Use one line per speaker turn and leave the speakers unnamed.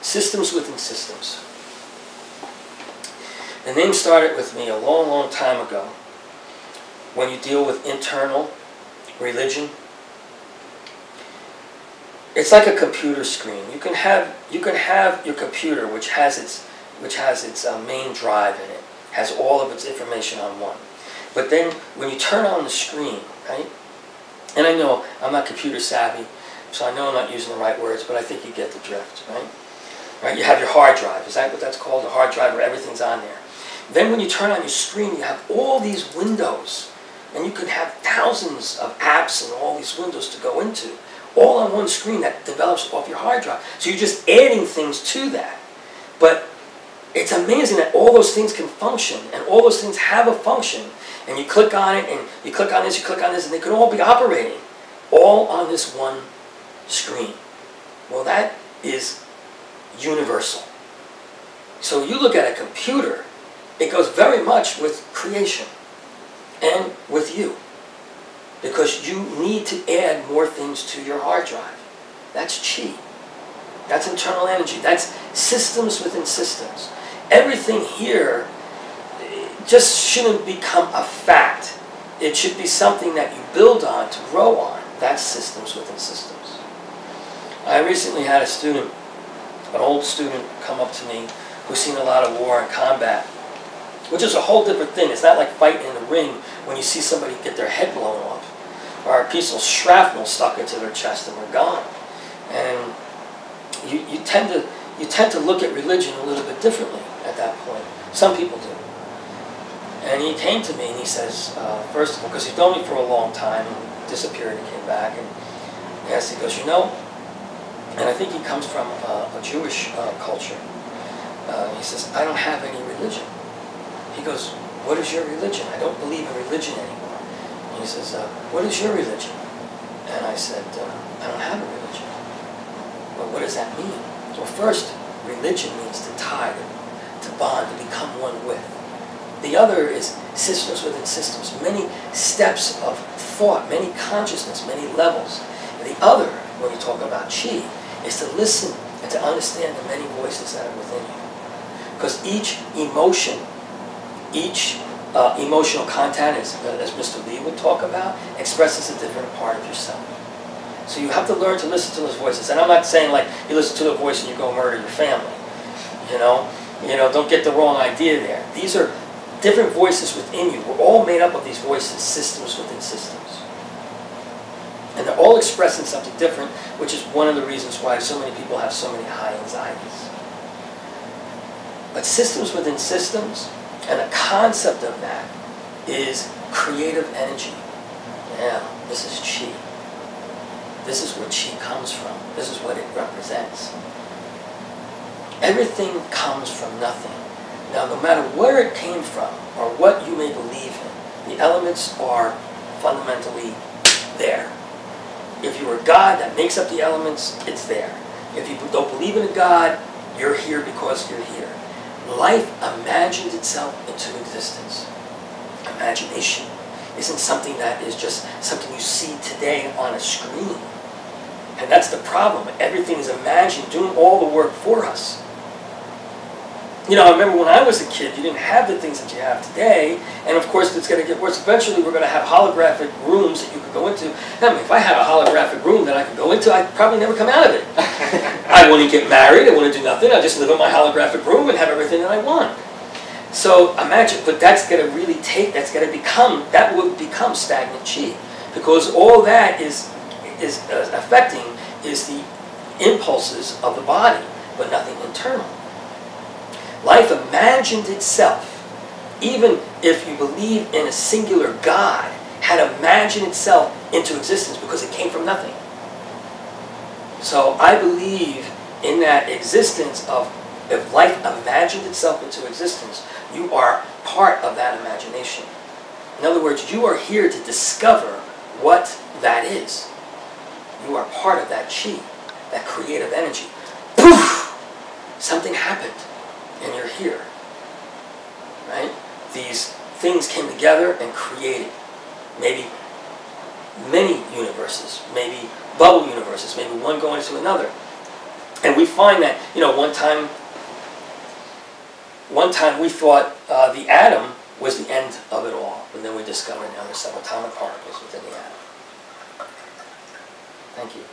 Systems within systems. The name started with me a long, long time ago. When you deal with internal religion, it's like a computer screen. You can have your computer, which has its main drive in it, has all of its information on one. But then when you turn on the screen, right? And I know I'm not computer savvy, so I know I'm not using the right words, but I think you get the drift, right? Right? You have your hard drive. Is that what that's called? The hard drive where everything's on there. Then when you turn on your screen, you have all these windows. And you could have thousands of apps and all these windows to go into, all on one screen that develops off your hard drive. So you're just adding things to that. But it's amazing that all those things can function, and all those things have a function. And you click on it, and you click on this, you click on this, and they can all be operating, all on this one screen. Well, that is universal. So you look at a computer, it goes very much with creation and with you, because you need to add more things to your hard drive. That's chi. That's internal energy. That's systems within systems. Everything here just shouldn't become a fact. It should be something that you build on, to grow on. That's systems within systems. I recently had a student, an old student, come up to me who's seen a lot of war and combat, which is a whole different thing. It's not like fighting in the ring when you see somebody get their head blown off, or a piece of shrapnel stuck into their chest and they're gone. And you tend to look at religion a little bit differently at that point. Some people do. And he came to me and he says, first of all, because he'd known me for a long time, and disappeared and came back, and he asked, he goes, you know, and I think he comes from a Jewish culture. He says, I don't have any religion. He goes, what is your religion? I don't believe in religion anymore. And he says, what is your religion? And I said, I don't have a religion. Well, what does that mean? Well, first, religion means to tie, to bond, to become one with. The other is systems within systems, many steps of thought, many consciousness, many levels. And the other, when you talk about chi, is to listen and to understand the many voices that are within you. Because each emotion, each emotional content, as Mr. Lee would talk about, expresses a different part of yourself. So you have to learn to listen to those voices. And I'm not saying like you listen to the voice and you go murder your family. You know, don't get the wrong idea there. These are different voices within you. We're all made up of these voices, systems within systems. And they're all expressing something different, which is one of the reasons why so many people have so many high anxieties. But systems within systems, and the concept of that is creative energy. Yeah, this is chi. This is where chi comes from. This is what it represents. Everything comes from nothing. Now, no matter where it came from, or what you may believe in, the elements are fundamentally there. If you're a God that makes up the elements, it's there. If you don't believe in a God, you're here because you're here. Life imagined itself into existence. Imagination isn't something that is just something you see today on a screen. And that's the problem. Everything is imagined, doing all the work for us. You know, I remember when I was a kid, you didn't have the things that you have today, and of course it's going to get worse. Eventually we're going to have holographic rooms that you could go into. I mean, if I had a holographic room that I could go into, I'd probably never come out of it. I wouldn't get married, I wouldn't do nothing, I'd just live in my holographic room and have everything that I want. So imagine, but that's going to really take, that would become stagnant chi. Because all that is affecting is the impulses of the body, but nothing internal. Life imagined itself, even if you believe in a singular God, had imagined itself into existence because it came from nothing. So I believe in that existence of, if life imagined itself into existence, you are part of that imagination. In other words, you are here to discover what that is. You are part of that chi, that creative energy. Poof! Something happened. And you're here, right? These things came together and created maybe many universes, maybe bubble universes, maybe one going into another. And we find that, you know, one time we thought the atom was the end of it all, but then we discovered now there's subatomic particles within the atom. Thank you.